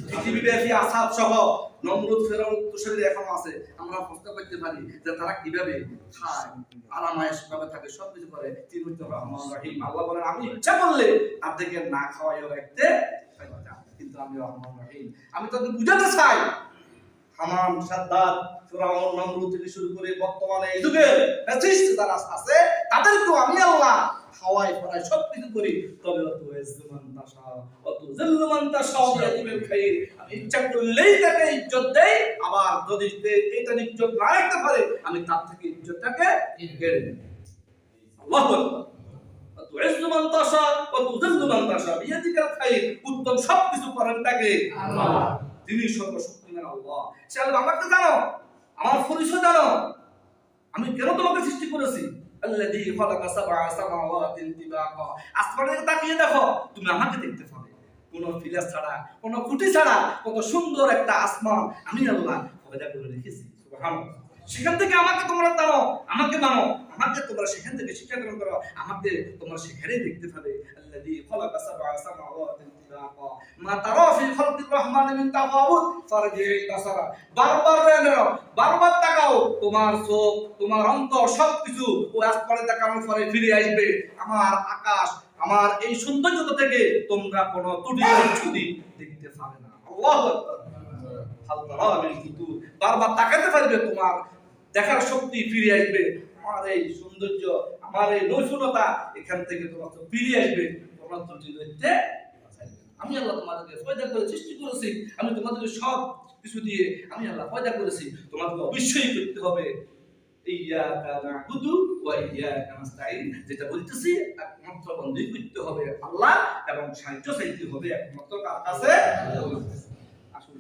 পৃথিবীব্যাপী আসাদ সহ নমরুদ ফেরাউন তুষারীর এখনো আছে। আমরা প্রশ্ন করতে পারি যে তারা কিভাবে খায়, আরামায়েশ ভাবে থাকে, সবকিছু করে। তিনি হচ্ছেন রহমান রহিম। আল্লাহ বলেন আমি ইচ্ছা করলে তাদেরকে না খাওয়াইও রাখতে পারতাম, কিন্তু আমি রহমান রহিম। আমি তাদের বুঝাতে চাই হামান, সাদ্দাত, ফেরাউন, নমরুদ থেকে শুরু করে বর্তমানে এই যুগের ফ্যাসিস্ট যারা আছে তাদেরকেও আমি আল্লাহ খাওয়াই পড়াই সবকিছু করি। তবে আমি ইচ্ছা করলেই তাকে ইজ্জত দেই, আবার যদি এটা ইজ্জত না রাখতে পারে আমি তার থেকে ইজ্জতটাকে কেড়ে নেই। আল্লাহু আকবার। উত্তম সবকিছু করেন তাকে আল্লাহ। তিনি সর্বশক্তিমান আল্লাহ। সে আল্লাহ আমাকে জানো, আমার পরিচয় জানো, আমি কেন তোমাকে সৃষ্টি করেছি। আল্লাযী খালাকা সাবআ সামাওয়াতিন তিবাকা। আসমানে তাকিয়ে দেখো, তুমি আমাকে দেখতে পাবে। কোনো ফিলার ছাড়া, কোনো খুঁটি ছাড়া কত সুন্দর একটা আসমান আমি আল্লাহ পয়দা করে রেখেছি। সুবহানাল্লাহ। সেখান থেকে আমাকে তোমরা জানো, আমাকে মানো, আমাকে তোমরা সেখান থেকে শিক্ষা গ্রহণ করো, আমাকে তোমরা সেখানেই দেখতে পাবে। আল্লাযী খালাকা সাবআ সামাওয়াতিন তিবাকা মা তারা ফি খালকির রহমান মিন তাফাউত ফারজি'ল বাসারা। বারবার রেনো, বারবার তাকাও, তোমার চোখ, তোমার অন্তর সবকিছু ওই আসমানে তাকানোর পরে ফিরে আসবে আমার আকাশ, আমার এই সৌন্দর্যতা থেকে তোমরা কোনো ত্রুটি দেখতে পাবে না। আল্লাহু আকবার। বারবার তাকাতে পারবে, তোমার দেখার শক্তি ফিরে আসবে। আমার এই সৌন্দর্য, আমার এই নৈপুণ্যতা এখান থেকে তোমার ফিরে আসবে। তোমরা ত্রুটি দেখতে আমি আল্লাহ তোমাদেরকে পয়দা করে সৃষ্টি করেছি। আমি তোমাদেরকে সব কিছু দিয়ে আমি আল্লাহ পয়দা করেছি। তোমাদেরকে অবশ্যই করতে হবে ইয়াকা না'বুদু ওয়া ইয়াকা নাস্তাঈন। যেটা বলতেছি একমাত্র বন্দেগী করতে হবে আল্লাহ, এবং সাহায্য চাইতে হবে একমাত্র কার কাছে? আসলে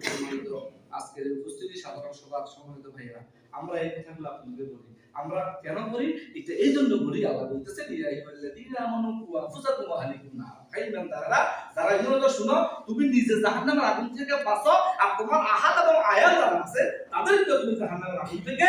আজকের উপস্থিতি সাধারণ সভার সম্মানিত ভাইরা, আমরা এই কথাগুলো আপনাদের বলি, আমরা কেন করি এটা এই জন্য বলি। আল্লাহ বলতেছেন ইয়া আইয়ুহাল্লাযীনা আমানু কু আনফুসাকুম ওয়া আহলিকুম নার। যারা ইমানদার শুনো, তুমি নিজে জাহান্নামের আগুন থেকে বাঁচো, আর তোমার আহাদ এবং আয়াল যারা আছে তাদেরকে তুমি জাহান্নামের আগুন থেকে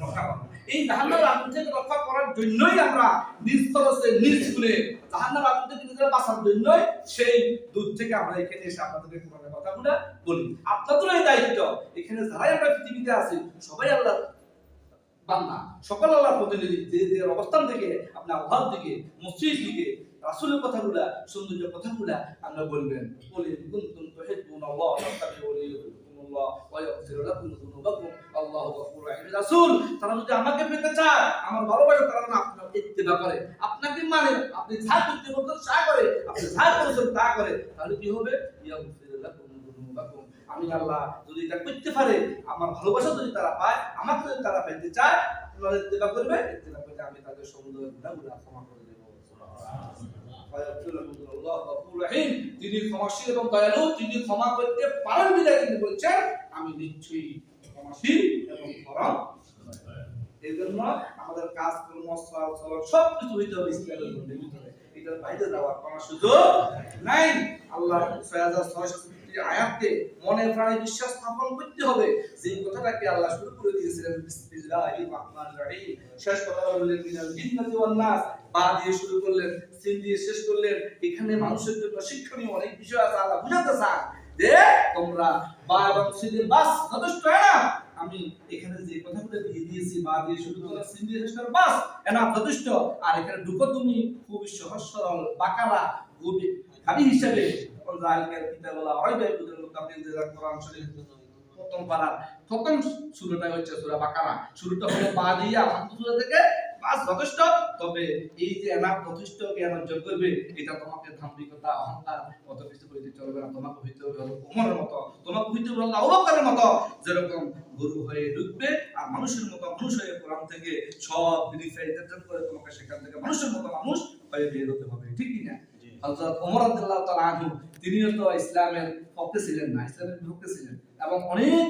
রক্ষা করো। এই জাহান্নামের আগুন থেকে রক্ষা করার জন্যই আমরা নিজ খরচে নিজ গুণে জাহান্নামের আগুন থেকে নিজেরা বাঁচার জন্যই সেই দূর থেকে আমরা এখানে এসে আপনাদেরকে কোরআনের কথাগুলো বলি। আপনাদের এই দায়িত্ব, এখানে যারাই আমরা পৃথিবীতে আছি সবাই আল্লাহ বান্দা, সকল আল্লাহর প্রতিনিধি। যে অবস্থান থেকে আপনি আল্লাহর দিকে, মসজিদ দিকে, রাসূলের কথাগুলা, সৌন্দর্য কথাগুলা আমরা বলবেন। বলি কুনতুম তুহিব্বুনাল্লাহ ফাত্তাবিউনি ইউহিব্বুকুমুল্লাহ ওয়া ইয়াগফির লাকুম যুনুবাকুম আল্লাহু গফুরুর রাহিম। রাসূল তারা যদি আমাকে পেতে চায়, আমার ভালোবাসা তারা না আপনার ইত্তেবা করে, আপনাকে মানে, আপনি যা করতে বলছেন তা করে, আপনি যা করেছেন তা করে, তাহলে কি হবে? ইয়াগফির লাকুম যুনুবাকুম। আমি আল্লাহ যদি এটা করতে পারে, আমার ভালোবাসা যদি তারা পায়, আমাকে যদি তারা পেতে চায়, আপনারা ইত্তেবা করবে, ইত্তেবা করে আমি তাদের সমুদয় গুনাহগুলো ক্ষমা করে দেব। তিনি ক্ষমাশীল এবং দয়ালু, তিনি ক্ষমা করতে পারেন বিধায় তিনি বলছেন আমি নিশ্চয়ই ক্ষমাশীল এবং পরম। এই জন্য আমাদের কাজ কর্ম চলাচল সবকিছু হইতে হবে ইসলামের মধ্যে ভিতরে, এটার বাইরে যাওয়ার কোনো সুযোগ নাই। আল্লাহ 6663 আয়াতে মনে প্রাণে বিশ্বাস স্থাপন করতে হবে। যে কথাটাকে আল্লাহ শুরু করে দিয়েছিলেন বিসমিল্লাহির রহমানির রহিম, শেষ কথা বললেন মিনাল জিন্নাতি ওয়ান নাস, বা দিয়ে শুরু করলেন, সিন দিয়ে শেষ করলেন। এখানে মানুষের জন্য শিক্ষণীয় অনেক বিষয় আছে। আল্লাহ বুঝাতে চান যে তোমরা বা এবং সিনের বাস যথেষ্ট না। আমি এখানে যে কথাগুলো দিয়ে দিয়েছি, বা দিয়ে শুরু করে সিন দিয়ে শেষ করে বাস এনা যথেষ্ট। আর এখানে ঢুকো তুমি খুবই সহজ সরল বাকারা খুবই আমি হিসেবে জালকার কিতাবুল্লাহ রাইবাইকুল মুত্তাকিনদের কোরআন শরীফ প্রথম পারা প্রথম সূরাটা হচ্ছে সূরা বাকারা। শুরুটা হলো বা দিয়ে আলহামদুলিল্লাহ থেকে বাস যথেষ্ট। তবে এই যে এনাফ যথেষ্ট জ্ঞান অর্জন করবে, এটা তোমাকে ধাম্বিকতা, অহংকার কত কিছু করতে চলবে না। তোমাকে হইতে হবে ওমরের মতো, তোমাকে হইতে হবে আবু বকরের মতো, যেরকম গুরু হয়ে ঢুকবে আর মানুষের মতো মানুষ হয়ে কোরআন থেকে সব বেনিফিট অর্জন করে তোমাকে সেখান থেকে মানুষের মতো মানুষ হয়ে বের হতে হবে। ঠিক কি না? হযরত ওমর রাদিয়াল্লাহু তাআলা আনহু তিনিও তো ইসলামের পক্ষে ছিলেন না, ইসলামের বিপক্ষে ছিলেন, এবং অনেক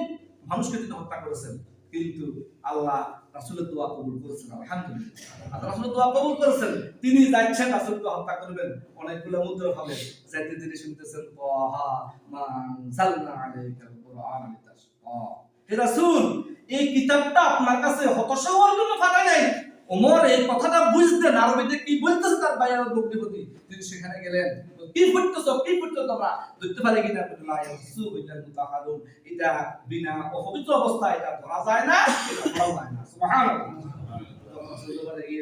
মানুষকে তিনি হত্যা করেছেন। কিন্তু আল্লাহ রাসূলের দোয়া কবুল করেছেন। আলহামদুলিল্লাহ, আল্লাহ রাসূলের দোয়া কবুল করেছেন। তিনি যাচ্ছেন রাসূলকে হত্যা করবেন, অনেকগুলো মুদ্রা হবে যাতে তিনি শুনতেছেন তাহা মা আনজালনা আলাইকাল কুরআন লিতাশকা। হে রাসূল, এই কিতাবটা আপনার কাছে হতাশা হওয়ার জন্য পাঠাই নাই। ওমর এই কথাটা বুঝতেন আরবিতে কি বলতেছে তার ভাইয়ের বক্তব্যটি। তিনি সেখানে গেলেন, কি করতেছো তোমরা ধরতে পারে কিনা বললা ইয়াসু বিল মুতাহারুন এটা বিনা অপবিত্র অবস্থায় এটা ধরা যায় না, এটা ধরা যায় না। সুবহানাল্লাহ।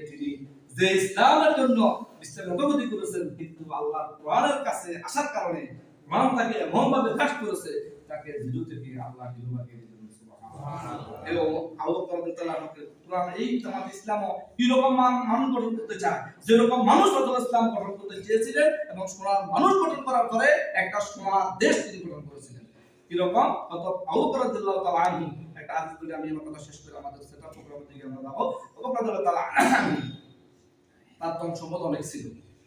তিনি যে ইসলামের জন্য বিশ্বের অগ্রগতি করেছেন, কিন্তু আল্লাহ কোরআনের কাছে আসার কারণে কোরআন তাকে এমন ভাবে কাজ করেছে তাকে জিরো থেকে আল্লাহ হিরো বানিয়ে দিলেন। সুবহানাল্লাহ। এবং আবু বকর রাদিয়াল্লাহু আনহু কোরআন এই জামাত ইসলাম এরকম মানুষ গঠন করতে চায় যেরকম মানুষ রাসূলুল্লাহ ইসলাম গঠন করতে চেয়েছিলেন, এবং সোনার মানুষ গঠন করার পরে একটা সোনার দেশ তিনি গঠন করেছিলেন। এরকম অত আবু বকর রাদিয়াল্লাহু তাআলা আনহু একটা হাদিস বলে আমি আমার কথা শেষ করে আমাদের সেটআপ প্রোগ্রামের দিকে আমরা যাব। আবু বকর রাদিয়াল্লাহু তাআলা তার ধন সম্পদ অনেক ছিল,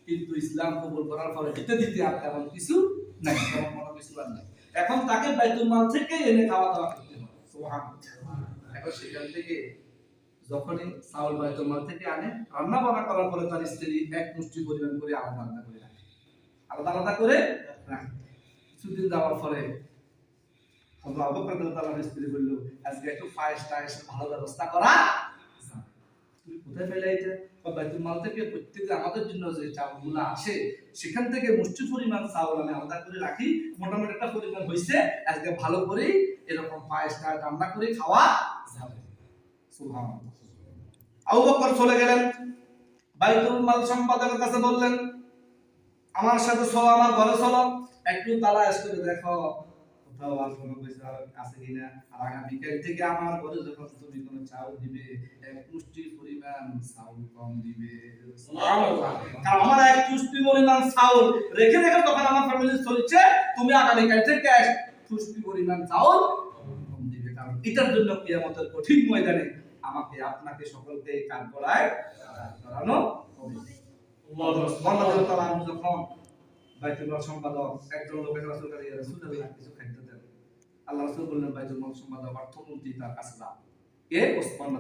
কিন্তু ইসলাম কবুল করার পরে দিতে আর তেমন কিছু নাই, তেমন কোনো কিছু আর নাই। এখন তাকে বাইতুল মাল থেকে এনে খাওয়া দাওয়া করতে হয়। সুবহানাল্লাহ। এখন সেখান থেকে যখনই চাউল বাইতুল মাল থেকে আনে, রান্না বান্না করার পরে তার স্ত্রী এক মুষ্টি পরিমাণ করে আলাদা আলাদা করে রাখে। কিছুদিন যাওয়ার পরে আবু বকর রাদিয়াল্লাহু তাআলার স্ত্রী বলল, আজকে একটু ফাইস টাইস ভালো ব্যবস্থা করা, তুমি কোথায় পেলে এটা? বাইতুল মাল থেকে প্রত্যেকদিন আমাদের জন্য যে চাউলগুলো আসে সেখান থেকে মুষ্টি পরিমাণ চাউল আমি আলাদা করে রাখি, মোটামুটি একটা পরিমাণ হইছে, আজকে ভালো করে এরকম পায়েসটা রান্না করে খাওয়া যাবে। সুবহানাল্লাহ। আবু বকর চলে গেলেন, বাইতুল মাল সম্পাদকের কাছে বললেন, আমার সাথে চলো, আমার ঘরে চলো, একটু তালাশ করে দেখো কোথাও আর কোনো পয়সা আছে কিনা, আর আগামীকাল থেকে আমার ঘরে যখন তুমি কোনো চাউল দিবে এক মুষ্টি পরিমাণ চাউল কম দিবে। সুবহানাল্লাহ। কারণ আমার এক মুষ্টি পরিমাণ চাউল রেখে তখন আমার ফ্যামিলি চলছে, তুমি আগামীকাল থেকে এক মুষ্টি পরিমাণ চাউল কম দিবে, কারণ এটার জন্য কিয়ামতের কঠিন ময়দানে আমাকে আপনাকে সকলকে কাজ করায় করানো হবে। আল্লাহ তাআলা যখন বাইতুল মাল সম্পাদক একজন লোকের রাসূলুল্লাহ কিছু খাদ্য দেন, আল্লাহ রাসূল বললেন বাইতুল মাল সম্পাদক অর্থমন্ত্রী তার কাছে যাও, কে? ওসমান।